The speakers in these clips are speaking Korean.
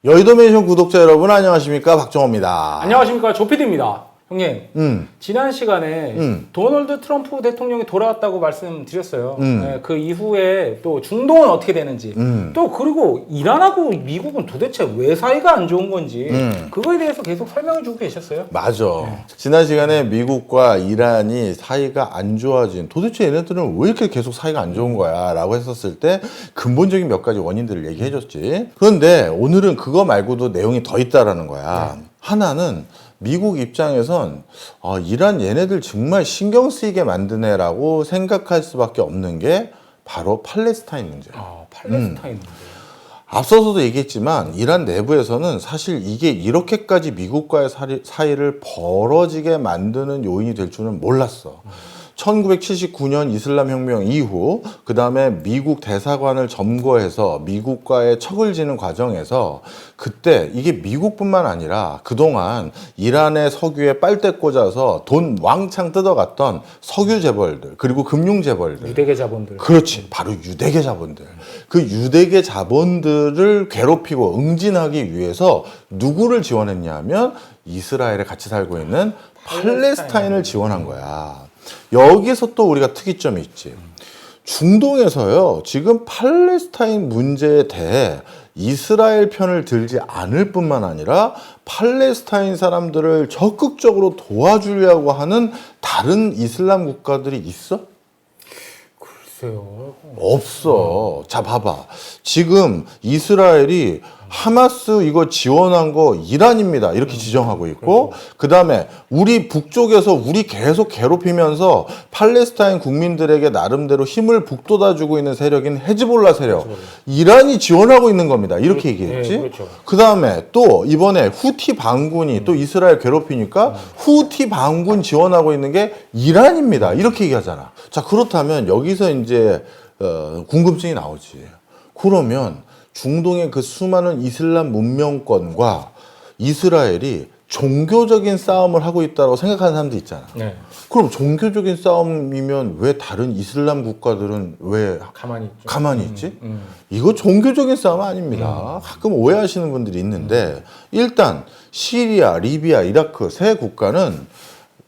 여의도 맨션 구독자 여러분 안녕하십니까, 박정호입니다. 안녕하십니까, 조피디입니다. 형님, 지난 시간에 도널드 트럼프 대통령이 돌아왔다고 말씀드렸어요. 네, 그 이후에 또 중동은 어떻게 되는지, 또 그리고 이란하고 미국은 도대체 왜 사이가 안 좋은 건지 그거에 대해서 계속 설명해 주고 계셨어요. 맞아. 지난 시간에 미국과 이란이 사이가 안 좋아진, 도대체 얘네들은 왜 이렇게 계속 사이가 안 좋은 거야 라고 했었을 때 근본적인 몇 가지 원인들을 얘기해 줬지. 그런데 오늘은 그거 말고도 내용이 더 있다라는 거야. 하나는 미국 입장에선 이란 얘네들 정말 신경 쓰이게 만드네라고 생각할 수밖에 없는 게 바로 팔레스타인 문제. 팔레스타인 문제. 앞서서도 얘기했지만 이란 내부에서는 사실 이게 이렇게까지 미국과의 사이를 벌어지게 만드는 요인이 될 줄은 몰랐어. 1979년 이슬람 혁명 이후 그 다음에 미국 대사관을 점거해서 미국과의 척을 지는 과정에서 그때 이게 미국뿐만 아니라 그동안 이란의 석유에 빨대 꽂아서 돈 왕창 뜯어갔던 석유 재벌들 그리고 금융 재벌들, 유대계 자본들. 그렇지, 바로 유대계 자본들. 그 유대계 자본들을 괴롭히고 응진하기 위해서 누구를 지원했냐 하면 이스라엘에 같이 살고 있는 팔레스타인을 지원한 거야. 여기서 또 우리가 특이점이 있지. 중동에서요, 지금 팔레스타인 문제에 대해 이스라엘 편을 들지 않을 뿐만 아니라 팔레스타인 사람들을 적극적으로 도와주려고 하는 다른 이슬람 국가들이 있어? 글쎄요. 없어. 자, 봐봐. 지금 이스라엘이 하마스 이거 지원한 거 이란입니다, 이렇게 지정하고 있고, 그 다음에 우리 북쪽에서 우리 계속 괴롭히면서 팔레스타인 국민들에게 나름대로 힘을 북돋아주고 있는 세력인 헤즈볼라 세력, 이란이 지원하고 있는 겁니다, 이렇게 얘기했지. 그렇죠. 그 다음에 또 이번에 후티 반군이 또 이스라엘 괴롭히니까 후티 반군 지원하고 있는 게 이란입니다, 이렇게 얘기하잖아. 자, 그렇다면 여기서 이제 궁금증이 나오지. 그러면 중동의 그 수많은 이슬람 문명권과 이스라엘이 종교적인 싸움을 하고 있다고 생각하는 사람도 있잖아. 네. 그럼 종교적인 싸움이면 왜 다른 이슬람 국가들은 왜 가만히 있지? 이거 종교적인 싸움 아닙니다. 가끔 오해하시는 분들이 있는데, 일단 시리아, 리비아, 이라크 세 국가는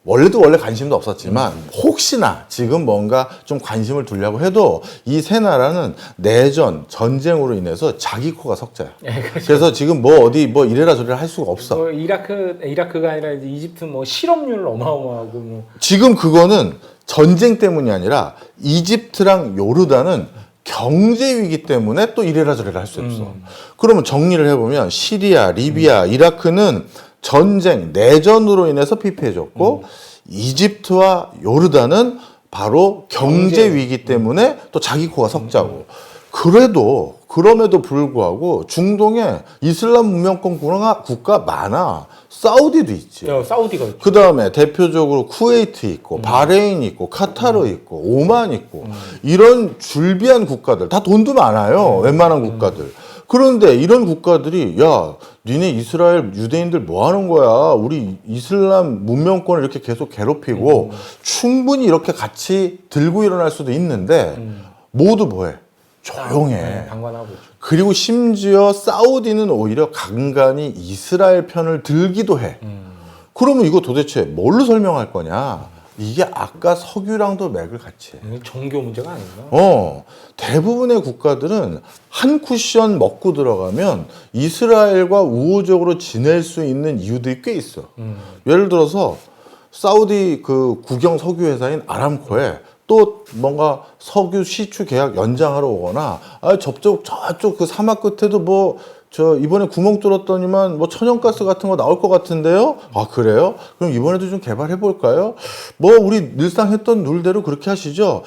원래 관심도 없었지만 혹시나 지금 뭔가 좀 관심을 두려고 해도 이 세 나라는 내전, 전쟁으로 인해서 자기 코가 석자야. 네, 그렇죠. 그래서 지금 뭐 어디 뭐 이래라 저래라 할 수가 없어. 뭐 이라크가 아니라 이제 이집트 뭐 실업률 어마어마하고 뭐. 지금 그거는 전쟁 때문이 아니라 이집트랑 요르단은 경제 위기 때문에 또 이래라 저래라 할 수 없어. 그러면 정리를 해보면 시리아, 리비아, 이라크는 전쟁, 내전으로 인해서 피폐해졌고, 이집트와 요르단은 바로 경제 위기 때문에 또 자기 코가 석자고. 그럼에도 불구하고 중동에 이슬람 문명권 국가 많아. 사우디도 있지. 사우디가 있죠. 그 다음에 대표적으로 쿠웨이트 있고, 바레인 있고, 카타르 있고, 오만 있고, 이런 줄비한 국가들, 다 돈도 많아요, 웬만한 국가들. 그런데 이런 국가들이, 야, 니네 이스라엘 유대인들 뭐 하는 거야? 우리 이슬람 문명권을 이렇게 계속 괴롭히고 충분히 이렇게 같이 들고 일어날 수도 있는데 모두 뭐해? 조용해. 방관하고 있죠. 그리고 심지어 사우디는 오히려 간간히 이스라엘 편을 들기도 해. 그러면 이거 도대체 뭘로 설명할 거냐? 이게 아까 석유랑도 맥을 같이 해. 종교 문제가 아닌가? 대부분의 국가들은 한 쿠션 먹고 들어가면 이스라엘과 우호적으로 지낼 수 있는 이유들이 꽤 있어. 예를 들어서 사우디 그 국영 석유 회사인 아람코에 또 뭔가 석유 시추 계약 연장하러 오거나, 저쪽 그 사막 끝에도 뭐 이번에 구멍 뚫었더니만 뭐 천연가스 같은 거 나올 것 같은데요? 아, 그래요? 그럼 이번에도 좀 개발해 볼까요? 뭐 우리 늘상 했던 룰대로 그렇게 하시죠.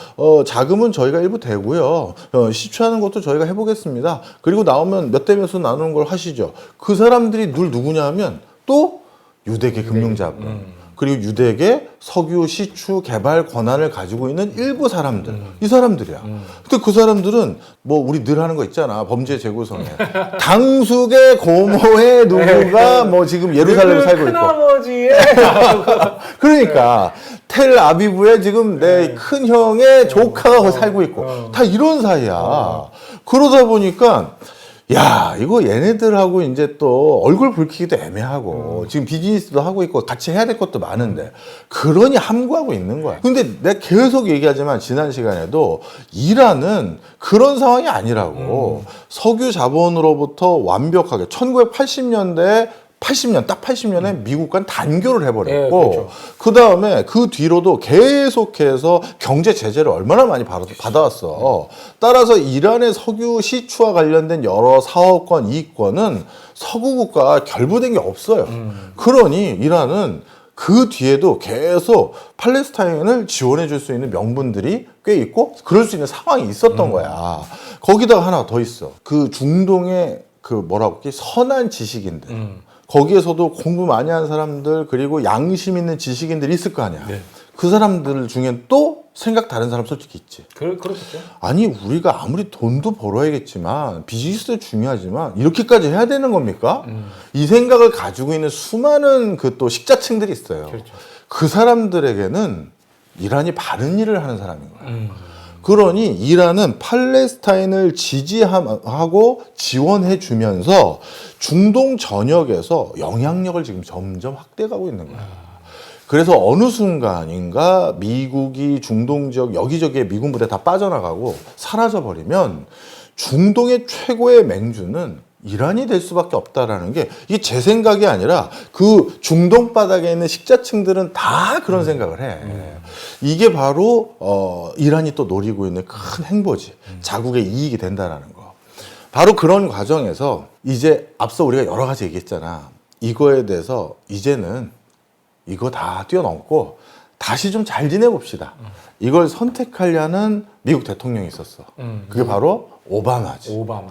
자금은 저희가 일부 대고요. 시추하는 것도 저희가 해보겠습니다. 그리고 나오면 몇 대 몇으로 나누는 걸 하시죠. 그 사람들이 누구냐 하면 또 유대계 금융자본. 그리고 유대계 석유 시추 개발 권한을 가지고 있는 일부 사람들, 이 사람들이야. 근데 그 사람들은 뭐 우리 늘 하는 거 있잖아, 범죄 재구성에 당숙의 고모의 누구가 뭐 지금 예루살렘에 살고 있고, 큰아버지의 그러니까 텔아비브에 지금 내 큰 형의 조카가 살고 있고, 다 이런 사이야. 그러다 보니까 야, 이거 얘네들하고 이제 또 얼굴 붉히기도 애매하고 지금 비즈니스도 하고 있고 같이 해야 될 것도 많은데 그러니 함구하고 있는 거야. 근데 내가 계속 얘기하지만 지난 시간에도 이란은 그런 상황이 아니라고. 석유 자본으로부터 완벽하게 1980년대에 80년에 미국과는 단교를 해버렸고, 네, 그렇죠. 그 다음에 그 뒤로도 계속해서 경제 제재를 얼마나 많이 받아왔어. 따라서 이란의 석유 시추와 관련된 여러 사업권, 이익권은 서구국과 결부된 게 없어요. 그러니 이란은 그 뒤에도 계속 팔레스타인을 지원해 줄 수 있는 명분들이 꽤 있고, 그럴 수 있는 상황이 있었던 거야. 거기다가 하나 더 있어. 그 중동의 그 뭐라고 할지 선한 지식인들. 거기에서도 공부 많이 한 사람들 그리고 양심 있는 지식인들이 있을 거 아니야. 네. 그 사람들 중엔 또 생각 다른 사람 솔직히 있지. 그렇겠죠. 아니 우리가 아무리 돈도 벌어야겠지만 비즈니스도 중요하지만 이렇게까지 해야 되는 겁니까? 이 생각을 가지고 있는 수많은 그 또 식자층들이 있어요. 그렇죠. 그 사람들에게는 이란이 바른 일을 하는 사람인 거야. 그러니 이란은 팔레스타인을 지지하고 지원해 주면서 중동 전역에서 영향력을 지금 점점 확대가고 있는 거야. 그래서 어느 순간인가 미국이 중동 지역 여기저기에 미군 부대 다 빠져나가고 사라져버리면 중동의 최고의 맹주는 이란이 될 수밖에 없다라는 게 이게 제 생각이 아니라 그 중동 바닥에 있는 식자층들은 다 그런 생각을 해. 이게 바로 이란이 또 노리고 있는 큰 행보지. 자국의 이익이 된다라는 거. 바로 그런 과정에서 이제 앞서 우리가 여러 가지 얘기했잖아. 이거에 대해서 이제는 이거 다 뛰어넘고 다시 좀 잘 지내봅시다. 이걸 선택하려는 미국 대통령이 있었어. 그게 바로 오바마지. 오바마.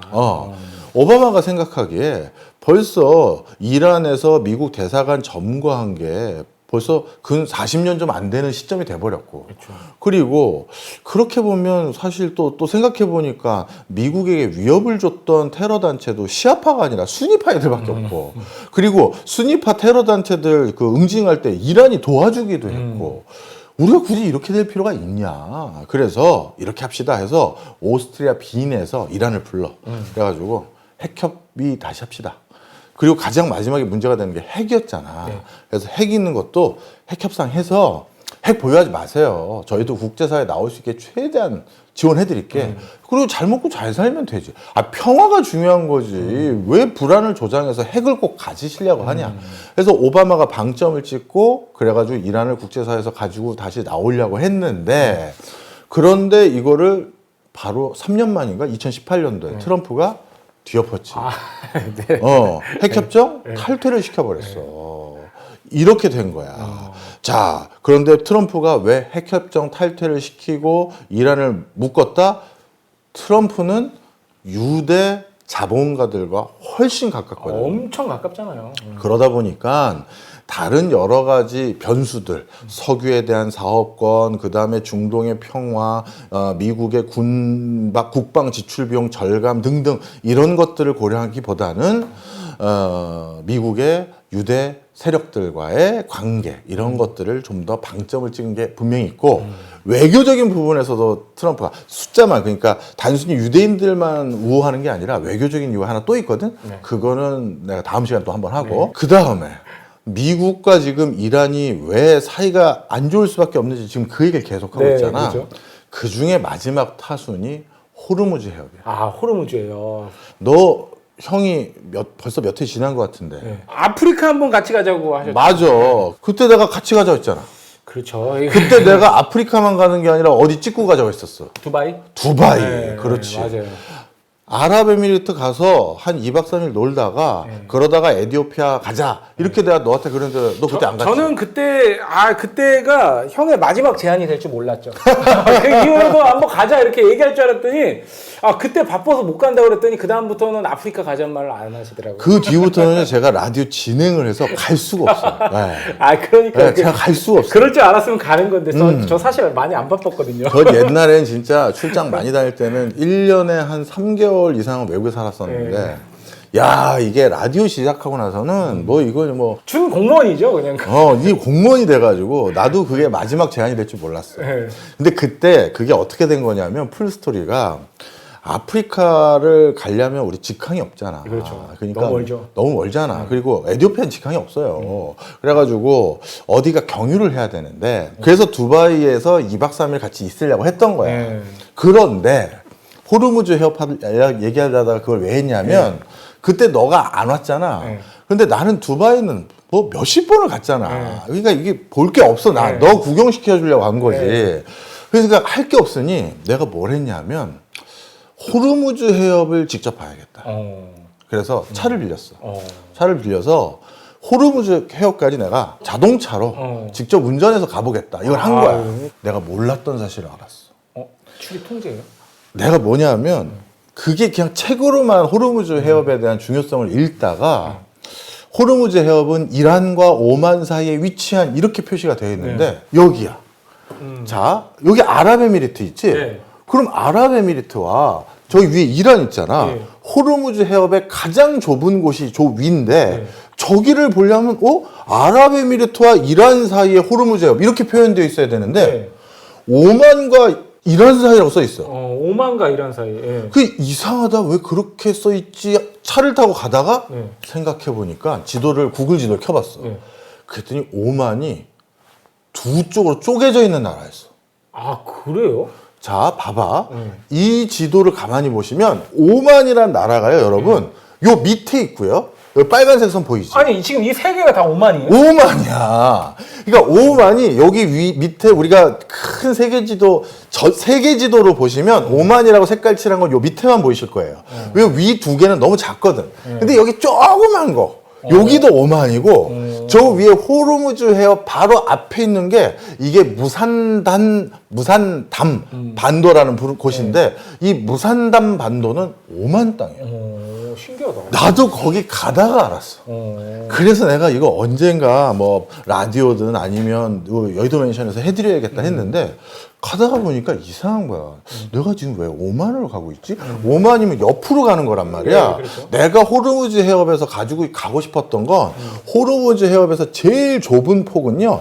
오바마가 생각하기에 벌써 이란에서 미국 대사관 점거한 게 벌써 근 40년 좀 안 되는 시점이 돼버렸고. 그렇죠. 그리고 그렇게 보면 사실 또 생각해 보니까 미국에게 위협을 줬던 테러 단체도 시아파가 아니라 순위파 애들밖에 없고. 그리고 순위파 테러 단체들 그 응징할 때 이란이 도와주기도 했고. 우리가 굳이 이렇게 될 필요가 있냐. 그래서 이렇게 합시다 해서 오스트리아 빈에서 이란을 불러. 그래가지고 핵협의 다시 합시다. 그리고 가장 마지막에 문제가 되는 게 핵이었잖아. 네. 그래서 핵 있는 것도 핵협상 해서 핵 보유하지 마세요. 저희도 국제사회에 나올 수 있게 최대한 지원해드릴게. 그리고 잘 먹고 잘 살면 되지. 평화가 중요한 거지. 왜 불안을 조장해서 핵을 꼭 가지시려고 하냐. 그래서 오바마가 방점을 찍고 그래가지고 이란을 국제사회에서 가지고 다시 나오려고 했는데 그런데 이거를 바로 3년 만인가 2018년도에 트럼프가 뒤엎었지. 네. 핵협정 탈퇴를 시켜버렸어. 이렇게 된 거야. 자, 그런데 트럼프가 왜 핵협정 탈퇴를 시키고 이란을 묶었다? 트럼프는 유대 자본가들과 훨씬 가깝거든요. 엄청 가깝잖아요. 그러다 보니까 다른 여러 가지 변수들, 석유에 대한 사업권, 그 다음에 중동의 평화, 미국의 국방 지출 비용 절감 등등 이런 것들을 고려하기보다는 미국의 유대 세력들과의 관계 이런 것들을 좀 더 방점을 찍은 게 분명히 있고 외교적인 부분에서도 트럼프가 숫자만 그러니까 단순히 유대인들만 우호하는 게 아니라 외교적인 이유 하나 또 있거든. 네. 그거는 내가 다음 시간에 또 한번 하고 그 다음에 미국과 지금 이란이 왜 사이가 안 좋을 수밖에 없는지 지금 그 얘기를 계속하고 있잖아. 그렇죠. 그 중에 마지막 타순이 호르무즈 해협이야. 호르무즈예요. 너 형이 벌써 몇 회 지난 것 같은데. 네. 아프리카 한번 같이 가자고 하셨죠. 맞아. 그때 내가 같이 가자고 했잖아. 그렇죠. 그때 내가 아프리카만 가는 게 아니라 어디 찍고 가자고 했었어. 두바이? 두바이. 네, 그렇지. 맞아요. 아랍에미리트 가서 한 2박 3일 놀다가 그러다가 에티오피아 가자. 이렇게 내가 너한테 그랬는데 너 그때 안 갔지? 저는 그때가 형의 마지막 제안이 될 줄 몰랐죠. 그 이후로도 한번 가자 이렇게 얘기할 줄 알았더니 그때 바빠서 못 간다고 그랬더니 그 다음부터는 아프리카 가자는 말을 안 하시더라고요. 그 뒤부터는 제가 라디오 진행을 해서 갈 수가 없어요. 네. 그러니까 네, 제가 갈 수가 없어요. 그럴 줄 알았으면 가는 건데 저 사실 많이 안 바빴거든요. 전 옛날엔 진짜 출장 많이 다닐 때는 1년에 한 3개월 이상은 외국에 살았었는데 야 이게 라디오 시작하고 나서는 뭐 이건 뭐 준 공무원이죠 그냥. 이 공무원이 돼가지고 나도 그게 마지막 제안이 될 줄 몰랐어. 네. 근데 그때 그게 어떻게 된 거냐면 풀 스토리가 아프리카를 가려면 우리 직항이 없잖아. 그렇죠. 그러니까 너무 멀죠. 너무 멀잖아. 그리고 에티오피아는 직항이 없어요. 그래가지고 어디가 경유를 해야 되는데 그래서 두바이에서 2박 3일 같이 있으려고 했던 거야. 네. 그런데 호르무즈 해협 얘기하다가 그걸 왜 했냐면 그때 너가 안 왔잖아. 네. 근데 나는 두바이는 뭐 몇십 번을 갔잖아. 네. 그러니까 이게 볼 게 없어. 네. 너 구경시켜 주려고 한 거지. 네. 그러니까 할 게 없으니 내가 뭘 했냐면 호르무즈 해협을 직접 봐야겠다. 그래서 차를 빌렸어. 차를 빌려서 호르무즈 해협까지 내가 자동차로 직접 운전해서 가보겠다. 이걸 한 거야. 내가 몰랐던 사실을 알았어. 출입 통제예요? 내가 뭐냐면 그게 그냥 책으로만 호르무즈 해협에 대한 중요성을 읽다가 호르무즈 해협은 이란과 오만 사이에 위치한 이렇게 표시가 되어 있는데 여기야. 자, 여기 아랍에미리트 있지? 네. 그럼 아랍에미리트와 저기 위에 이란 있잖아. 네. 호르무즈 해협의 가장 좁은 곳이 저 위인데 네. 저기를 보려면 아랍에미리트와 이란 사이에 호르무즈 해협 이렇게 표현되어 있어야 되는데 오만과 이란 사이라고 써 있어. 오만과 이란 사이. 예. 그 이상하다. 왜 그렇게 써 있지? 차를 타고 가다가 네. 생각해 보니까 구글 지도를 켜봤어. 네. 그랬더니 오만이 두 쪽으로 쪼개져 있는 나라였어. 아, 그래요? 자, 봐봐. 이 지도를 가만히 보시면 오만이란 나라가요, 여러분. 요 밑에 있고요. 여기 빨간색 선 보이지? 아니, 지금 이 세 개가 다 오만이에요? 오만이야. 그러니까 오만이 여기 밑에 우리가 큰 세계 지도로 보시면 오만이라고 색깔 칠한 건 요 밑에만 보이실 거예요. 왜 위 두 개는 너무 작거든. 근데 여기 조그만 거. 여기도 오만이고 저 위에 호르무즈 해협 바로 앞에 있는 게 이게 무산담 반도라는 곳인데 이 무산담 반도는 오만 땅이에요. 신기하다. 나도 거기 가다가 알았어. 그래서 내가 이거 언젠가 뭐 라디오든 아니면 여의도 맨션에서 해드려야겠다 했는데 가다가 보니까 이상한 거야. 내가 지금 왜 오만으로 가고 있지? 오만이면 옆으로 가는 거란 말이야. 네, 그렇죠. 내가 호르무즈 해협에서 가고 싶었던 건 호르무즈 해협에서 제일 좁은 폭은요.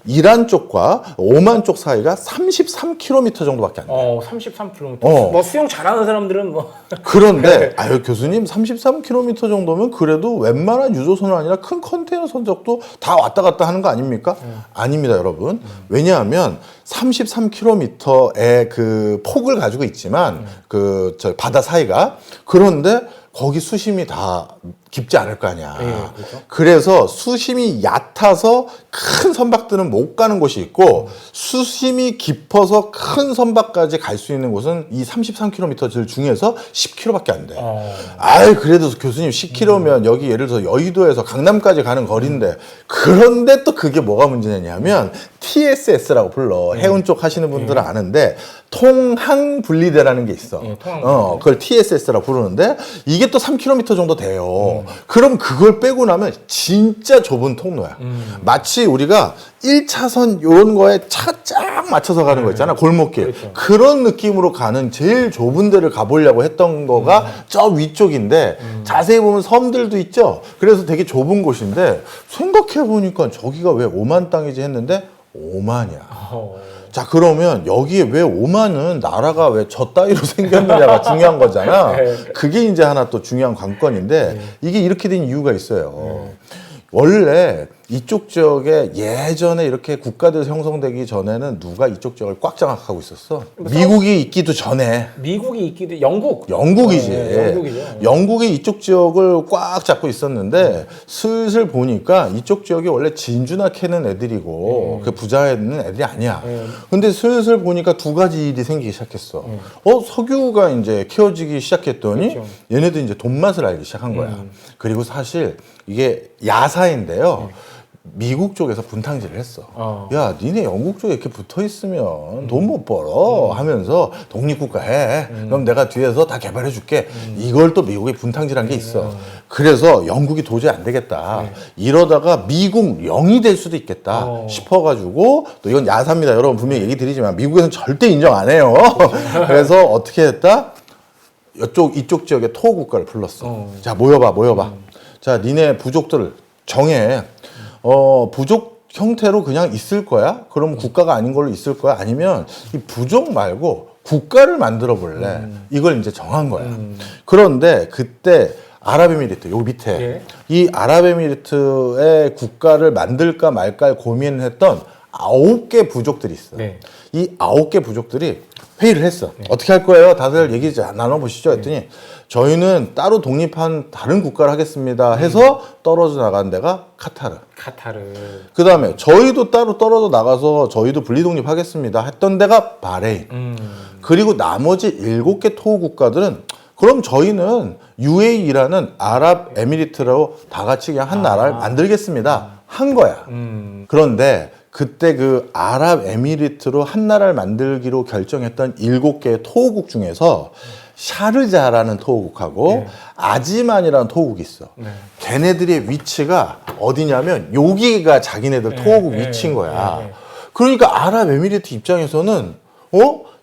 이란 쪽과 오만 쪽 사이가 33km 정도밖에 안 돼. 33km. 어. 뭐 수영 잘하는 사람들은 뭐. 그런데 아유 교수님 33km 정도면 그래도 웬만한 유조선은 아니라 큰 컨테이너 선적도 다 왔다 갔다 하는 거 아닙니까? 아닙니다, 여러분. 왜냐하면 33km의 그 폭을 가지고 있지만 저 바다 사이가 그런데 거기 수심이 다 깊지 않을 거 아니야. 네, 그렇죠. 그래서 수심이 얕아서 큰 선박들은 못 가는 곳이 있고 수심이 깊어서 큰 선박까지 갈 수 있는 곳은 이 33km 중에서 10km밖에 안 돼. 아이 그래도 교수님 10km면 여기 예를 들어서 여의도에서 강남까지 가는 거리인데 그런데 또 그게 뭐가 문제냐면 TSS라고 불러. 해운 쪽 하시는 분들은 아는데 통항 분리대라는 게 있어. 그걸 TSS라고 부르는데 이게 또 3km 정도 돼요. 그럼 그걸 빼고 나면 진짜 좁은 통로야. 마치 우리가 1차선 이런 거에 차가 쫙 맞춰서 가는 거 있잖아. 골목길. 그렇죠. 그런 느낌으로 가는 제일 좁은 데를 가보려고 했던 거가 저 위쪽인데 자세히 보면 섬들도 있죠. 그래서 되게 좁은 곳인데 생각해보니까 저기가 왜 오만 땅이지 했는데 오만이야. 자 그러면 여기에 왜 오만은 나라가 왜 저 따위로 생겼느냐가 중요한 거잖아. 그게 이제 하나 또 중요한 관건인데 이게 이렇게 된 이유가 있어요. 원래 이쪽 지역에 예전에 이렇게 국가들 형성되기 전에는 누가 이쪽 지역을 꽉 장악하고 있었어? 미국이 있기도 전에. 미국이 있기도 영국이지. 영국이죠. 영국이 이쪽 지역을 꽉 잡고 있었는데 슬슬 보니까 이쪽 지역이 원래 진주나 캐는 애들이고 그 부자있는 애들이 아니야. 근데 슬슬 보니까 두 가지 일이 생기기 시작했어. 석유가 이제 캐어지기 시작했더니 그렇죠. 얘네들 이제 돈 맛을 알기 시작한 거야. 그리고 사실 이게 야사인데요. 미국 쪽에서 분탕질을 했어. 야, 니네 영국 쪽에 이렇게 붙어 있으면 돈 못 벌어 하면서 독립국가 해. 그럼 내가 뒤에서 다 개발해 줄게. 이걸 또 미국이 분탕질한 게 있어. 그래서 영국이 도저히 안 되겠다. 이러다가 미국 0이 될 수도 있겠다 싶어가지고 또 이건 야사입니다. 여러분 분명히 얘기 드리지만 미국에서는 절대 인정 안 해요. 그래서 어떻게 했다? 이쪽 지역의 토호 국가를 불렀어. 자, 모여봐. 자, 니네 부족들을 정해. 부족 형태로 그냥 있을 거야? 그럼 국가가 아닌 걸로 있을 거야? 아니면 이 부족 말고 국가를 만들어 볼래. 이걸 이제 정한 거야. 그런데 그때 아랍에미리트 요 밑에 예. 이 아랍에미리트의 국가를 만들까 말까 고민을 했던 9개 부족들이 있어. 네. 이 9개 부족들이 회의를 했어. 어떻게 할 거예요? 다들 얘기 나눠보시죠. 했더니 저희는 따로 독립한 다른 국가를 하겠습니다. 해서 떨어져 나간 데가 카타르. 카타르. 그 다음에 저희도 따로 떨어져 나가서 저희도 분리독립하겠습니다. 했던 데가 바레인. 그리고 나머지 7개 토호 국가들은 그럼 저희는 UAE라는 아랍에미리트로 다 같이 그냥 한 나라를 만들겠습니다. 한 거야. 그런데 그때 그 아랍에미리트로 한 나라를 만들기로 결정했던 7개의 토호국 중에서 샤르자라는 토호국하고 네. 아지만이라는 토호국이 있어. 네. 걔네들의 위치가 어디냐면 여기가 자기네들 토호국 네. 위치인 거야. 네. 그러니까 아랍에미리트 입장에서는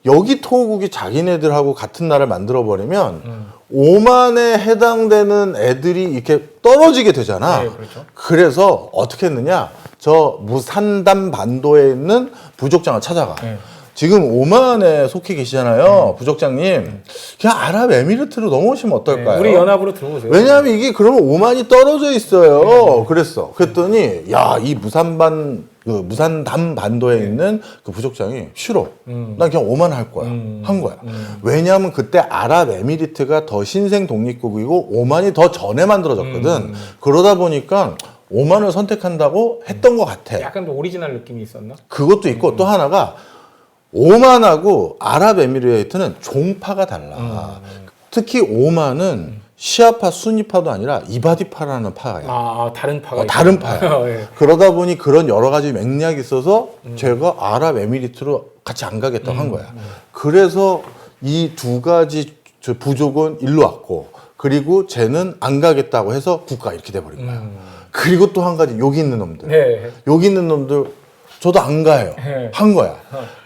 여기 토호국이 자기네들하고 같은 나라를 만들어 버리면 오만에 해당되는 애들이 이렇게 떨어지게 되잖아. 네, 그렇죠. 그래서 어떻게 했느냐? 저 무산담 반도에 있는 부족장을 찾아가. 네. 지금 오만에 속해 계시잖아요, 부족장님. 그냥 아랍에미리트로 넘어오시면 어떨까요? 네, 우리 연합으로 들어오세요. 왜냐하면 이게 그러면 오만이 떨어져 있어요. 그랬어. 그랬더니 야, 이 무산담 반도에 있는 그 부족장이 싫어. 난 그냥 오만 할 거야. 한 거야. 왜냐하면 그때 아랍에미리트가 더 신생 독립국이고 오만이 더 전에 만들어졌거든. 그러다 보니까 오만을 선택한다고 했던 것 같아. 약간 더 오리지널 느낌이 있었나? 그것도 있고 또 하나가 오만하고 아랍에미레이트는 종파가 달라. 특히 오만은 시아파, 수니파도 아니라 이바디파라는 파야. 아, 다른 파가 다른 파야. 예. 그러다 보니 그런 여러 가지 맥락이 있어서 제가 아랍에미리트로 같이 안 가겠다고 한 거야. 그래서 이 두 가지 저 부족은 일로 왔고 그리고 쟤는 안 가겠다고 해서 국가 이렇게 돼버린 거야. 그리고 또 한 가지 여기 있는 놈들. 네. 여기 있는 놈들 저도 안 가요. 네. 한 거야.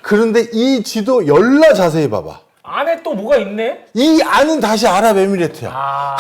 그런데 이 지도 열라 자세히 봐봐. 안에 또 뭐가 있네? 이 안은 다시 아랍에미리트야. 아.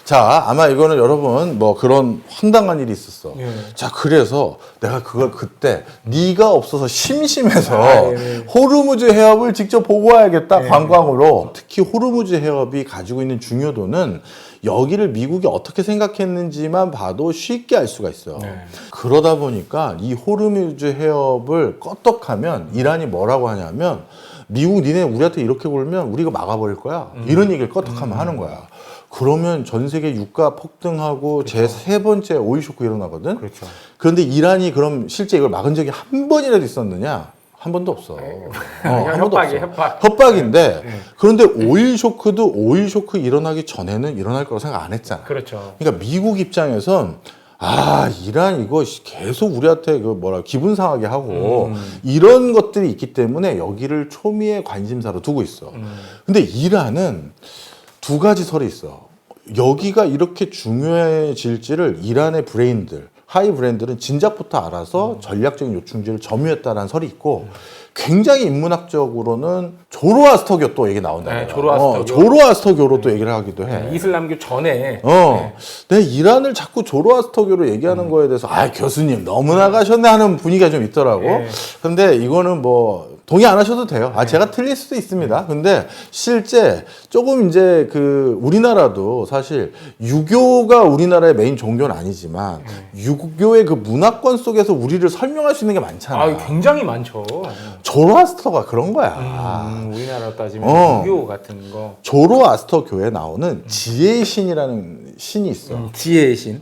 자, 아마 이거는 여러분 뭐 그런 황당한 일이 있었어. 예. 자, 그래서 내가 그걸 그때 네가 없어서 심심해서 예. 호르무즈 해협을 직접 보고 와야겠다. 관광으로. 특히 호르무즈 해협이 가지고 있는 중요도는 여기를 미국이 어떻게 생각했는지만 봐도 쉽게 알 수가 있어. 네. 그러다 보니까 이 호르무즈 해협을 껐떡하면 이란이 뭐라고 하냐면 미국 니네 우리한테 이렇게 굴면 우리가 막아버릴 거야. 이런 얘기를 껐떡하면 하는 거야. 그러면 전 세계 유가 폭등하고 제 세 번째 오일 쇼크 일어나거든. 그렇죠. 그런데 이란이 그럼 실제 이걸 막은 적이 한 번이라도 있었느냐? 한 번도 없어. 한 번도 협박이, 없어. 협박. 협박인데 네. 그런데 오일 쇼크도 오일 쇼크 일어나기 전에는 일어날 거라고 생각 안 했잖아. 그렇죠. 그러니까 미국 입장에선 이란 이거 계속 우리한테 그 기분 상하게 하고 이런 것들이 있기 때문에 여기를 초미의 관심사로 두고 있어. 근데 이란은 두 가지 설이 있어. 여기가 이렇게 중요해질지를 이란의 브레인들, 하이 브랜드는 진작부터 알아서 전략적인 요충지를 점유했다라는 설이 있고 굉장히 인문학적으로는 조로아스터교 또 얘기 나온다. 네, 조로아스터교. 조로아스터교로 또 얘기를 하기도 해. 이슬람교 전에 내가 이란을 자꾸 조로아스터교로 얘기하는 거에 대해서 교수님 너무 나가셨네 하는 분위기가 좀 있더라고. 네. 근데 이거는 뭐 동의 안 하셔도 돼요. 제가 틀릴 수도 있습니다. 근데 실제 조금 이제 그 우리나라도 사실 유교가 우리나라의 메인 종교는 아니지만 유교의 그 문화권 속에서 우리를 설명할 수 있는 게 많잖아. 굉장히 많죠. 조로아스터가 그런 거야. 우리나라로 따지면 유교 같은 거. 조로아스터 교에 나오는 지혜의 신이라는 신이 있어. 지혜의 신.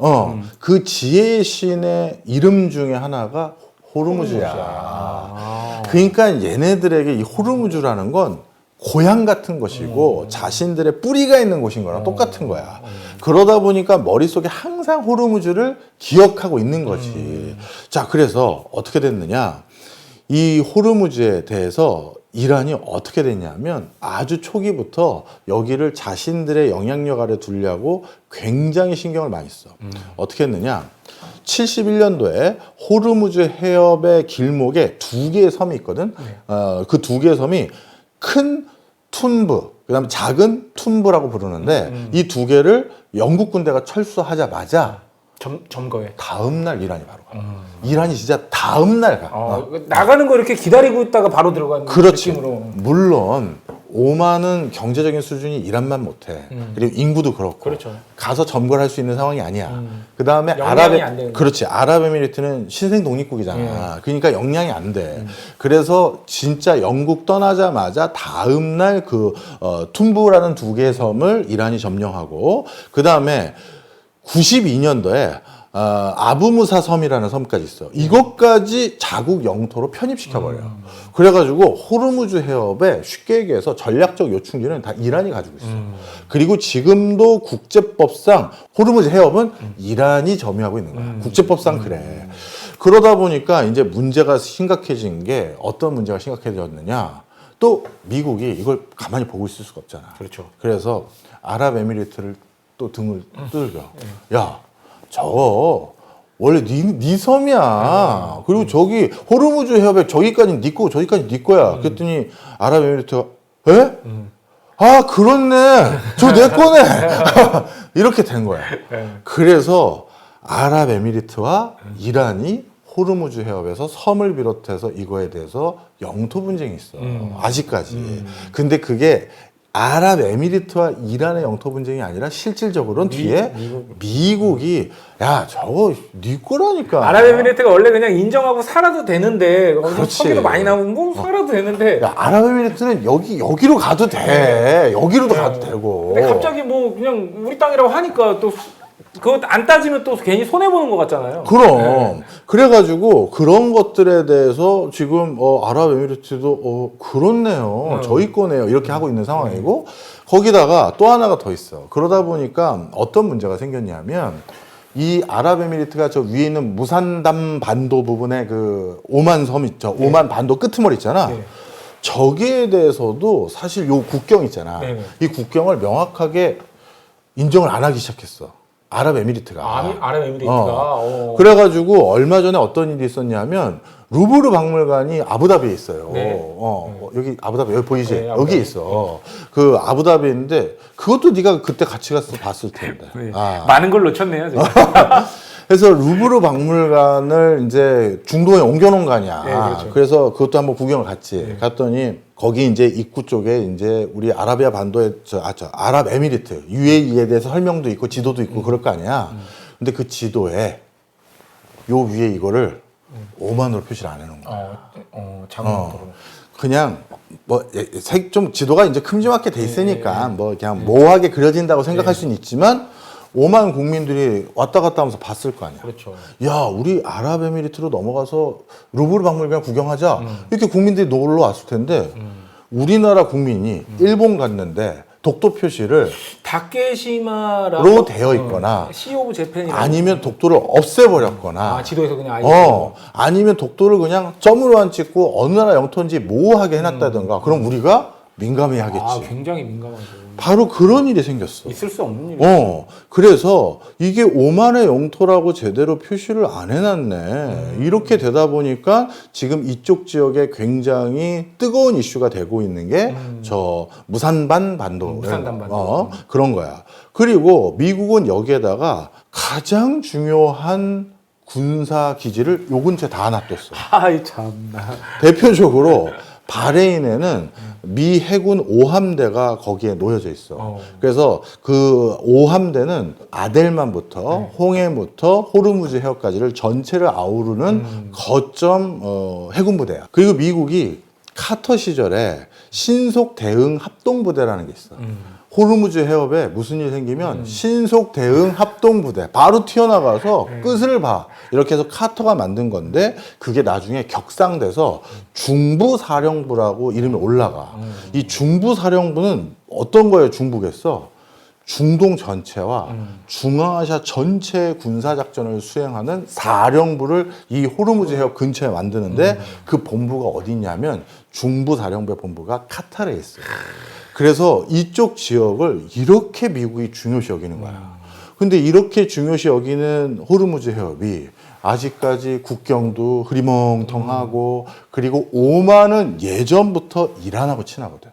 그 지혜의 신의 이름 중에 하나가 호르무즈야. 그러니까 얘네들에게 이 호르무즈라는 건 고향 같은 것이고 자신들의 뿌리가 있는 곳인 거랑 똑같은 거야. 그러다 보니까 머릿속에 항상 호르무즈를 기억하고 있는 거지. 자, 그래서 어떻게 됐느냐. 이 호르무즈에 대해서 이란이 어떻게 됐냐면 아주 초기부터 여기를 자신들의 영향력 아래 두려고 굉장히 신경을 많이 써. 어떻게 했느냐. 71년도에 호르무즈 해협의 길목에 두 개의 섬이 있거든. 그 두 개의 섬이 큰 툰브, 그다음에 작은 툰브라고 부르는데 이 두 개를 영국 군대가 철수하자마자 점거에. 다음 날 이란이 바로 가. 이란이 진짜 다음 날 가. 나가는 거 이렇게 기다리고 있다가 바로 들어가는 그렇지. 느낌으로. 물론 오만은 경제적인 수준이 이란만 못해. 그리고 인구도 그렇고. 그렇죠. 가서 점거를 할 수 있는 상황이 아니야. 그 다음에 역량이 안 되는 그렇지. 아랍에미리트는 신생 독립국이잖아. 그러니까 역량이 안 돼. 그래서 진짜 영국 떠나자마자 다음 날 툰부라는 두 개의 섬을 이란이 점령하고 그 다음에 92년도에 아부무사 섬이라는 섬까지 있어. 이것까지 자국 영토로 편입시켜버려. 그래가지고 호르무즈 해협에 쉽게 얘기해서 전략적 요충지는 다 이란이 가지고 있어. 그리고 지금도 국제법상 호르무즈 해협은 이란이 점유하고 있는 거야. 국제법상 그래. 그러다 보니까 이제 문제가 심각해진 게 어떤 문제가 심각해졌느냐. 또 미국이 이걸 가만히 보고 있을 수가 없잖아. 그렇죠. 그래서 아랍에미리트를 또 등을 뚫겨. 야, 저거 원래 네 섬이야. 그리고 저기 호르무즈 해협에 저기까지 네 거고 저기까지 네 거야. 그랬더니 아랍에미리트가 에? 아, 그렇네. 저 내 거네. 이렇게 된 거야. 그래서 아랍에미리트와 이란이 호르무즈 해협에서 섬을 비롯해서 이거에 대해서 영토 분쟁이 있어. 아직까지. 근데 그게 아랍에미리트와 이란의 영토 분쟁이 아니라 실질적으로는 뒤에 미국이 야 저거 네 거라니까. 아랍에미리트가 원래 그냥 인정하고 살아도 되는데 그렇지. 석유도 많이 나오면 뭐 살아도 되는데. 야, 아랍에미리트는 여기로 가도 돼. 여기로도 가도 되고. 근데 갑자기 뭐 그냥 우리 땅이라고 하니까 또 그거 안 따지면 또 괜히 손해 보는 것 같잖아요. 그럼 그래가지고 그런 것들에 대해서 지금 아랍에미리트도 그렇네요. 저희 거네요. 이렇게 하고 있는 상황이고 거기다가 또 하나가 더 있어. 그러다 보니까 어떤 문제가 생겼냐면 이 아랍에미리트가 저 위에 있는 무산담 반도 부분에 그 오만 섬 있죠. 오만 반도 끄트머리 있잖아. 네. 저기에 대해서도 사실 요 국경 있잖아. 네. 이 국경을 명확하게 인정을 안 하기 시작했어. 아랍에미리트가. 아랍에미리트가. 그래가지고 얼마 전에 어떤 일이 있었냐면 루브르 박물관이 아부다비에 있어요. 네. 여기 아부다비 여기 보이지? 네, 아부다비. 여기 있어. 그 아부다비인데 그것도 네가 그때 같이 가서 봤을 텐데. 네. 아. 많은 걸 놓쳤네요. 제가. 그래서 루브르 박물관을 이제 중동에 옮겨놓은 거 아니야. 네, 그렇죠. 그래서 그것도 한번 구경을 갔지. 갔더니 거기 이제 입구 쪽에 이제 우리 아라비아 반도의 아랍에미리트 UAE에 대해서 설명도 있고 지도도 있고 그럴 거 아니야. 근데 그 지도에 요 위에 이거를 오만으로 표시를 안 해놓은 거야. 장난으로. 그냥 뭐 좀 지도가 이제 큼지막하게 돼 있으니까 뭐 그냥 모호하게 그려진다고 생각할 수는 있지만 5만 국민들이 왔다 갔다 하면서 봤을 거 아니야. 그렇죠. 야, 우리 아랍에미리트로 넘어가서 루브르 박물관 구경하자. 이렇게 국민들이 놀러 왔을 텐데 우리나라 국민이 일본 갔는데 독도 표시를 다케시마라고 되어 있거나 시 오브 재팬이라고 아니면 독도를 없애버렸거나 지도에서 그냥 아예 아니면 독도를 그냥 점으로 안 찍고 어느 나라 영토인지 모호하게 해놨다든가 그럼 우리가 민감해 하겠지. 굉장히 민감하죠. 바로 그런 일이 생겼어. 있을 수 없는 일이죠. 그래서 이게 오만의 영토라고 제대로 표시를 안 해놨네. 이렇게 되다 보니까 지금 이쪽 지역에 굉장히 뜨거운 이슈가 되고 있는 게 저 무산반 반도. 무산단 반도. 그런 거야. 그리고 미국은 여기에다가 가장 중요한 군사 기지를 요 근처에 다 놔뒀어. 아이 참나. 대표적으로 바레인에는 미 해군 5함대가 거기에 놓여져 있어. 그래서 그 5함대는 아델만부터 홍해부터 호르무즈 해협까지를 전체를 아우르는 거점 해군 부대야. 그리고 미국이 카터 시절에 신속 대응 합동 부대라는 게 있어. 호르무즈 해협에 무슨 일 생기면 신속 대응 합동 부대 바로 튀어나가서 끝을 봐. 이렇게 해서 카터가 만든 건데 그게 나중에 격상돼서 중부사령부라고 이름이 올라가. 이 중부사령부는 어떤 거예요? 중부겠어? 중동 전체와 중앙아시아 전체 군사작전을 수행하는 사령부를 이 호르무즈 해협 근처에 만드는데 그 본부가 어디 있냐면 중부사령부의 본부가 카타르에 있어요. 그래서 이쪽 지역을 이렇게 미국이 중요시 여기는 거야. 근데 이렇게 중요시 여기는 호르무즈 해협이 아직까지 국경도 흐리멍텅하고 그리고 오만은 예전부터 이란하고 친하거든.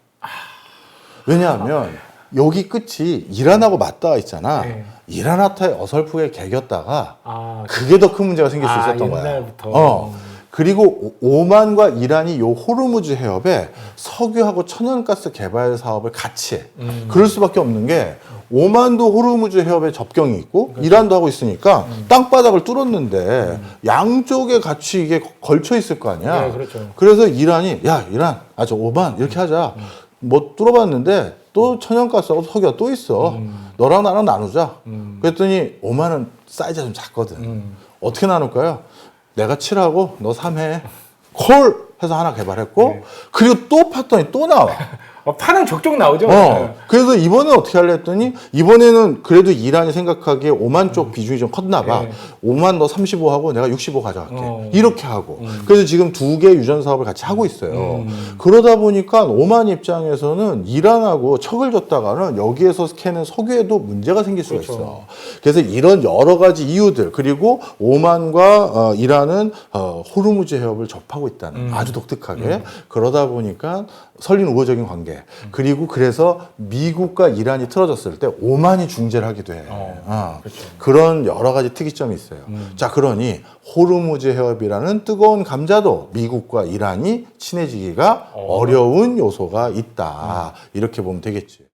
왜냐하면 여기 끝이 이란하고 맞닿아 있잖아. 네. 이란한테 어설프게 개겼다가 아, 그게 더 큰 문제가 생길 수 있었던 거야. 옛날부터. 그리고 오만과 이란이 요 호르무즈 해협에 석유하고 천연가스 개발 사업을 같이 해. 그럴 수밖에 없는 게 오만도 호르무즈 해협에 접경이 있고 이란도 하고 있으니까 땅바닥을 뚫었는데 양쪽에 같이 이게 걸쳐 있을 거 아니야. 네, 그렇죠. 그래서 이란이 야 이란 저 오만 이렇게 하자. 뭐 뚫어봤는데 또 천연가스하고 석유가 또 있어. 너랑 나랑 나누자. 그랬더니 오만은 사이즈가 좀 작거든. 어떻게 나눌까요? 내가 7하고 너 3해. 콜! 해서 하나 개발했고 네. 그리고 또 팠더니 또 나와. 파는 족족 나오죠. 네. 그래서 이번에 어떻게 할래 했더니 이번에는 그래도 이란이 생각하기에 오만 쪽 비중이 좀 컸나 봐. 네. 오만 너 35하고 내가 65 가져갈게. 이렇게 하고. 그래서 지금 두 개 유전 사업을 같이 하고 있어요. 그러다 보니까 오만 입장에서는 이란하고 척을 졌다가는 여기에서 캐는 석유에도 문제가 생길 수가 그렇죠. 있어. 그래서 이런 여러 가지 이유들 그리고 오만과 이란은 호르무즈 해협을 접하고 있다는 아주 독특하게 그러다 보니까 설린 우호적인 관계 그리고 그래서 미국과 이란이 틀어졌을 때 오만이 중재를 하기도 해. 그렇죠. 그런 여러 가지 특이점이 있어요. 자 그러니 호르무즈 해협이라는 뜨거운 감자도 미국과 이란이 친해지기가 어려운 요소가 있다. 이렇게 보면 되겠지.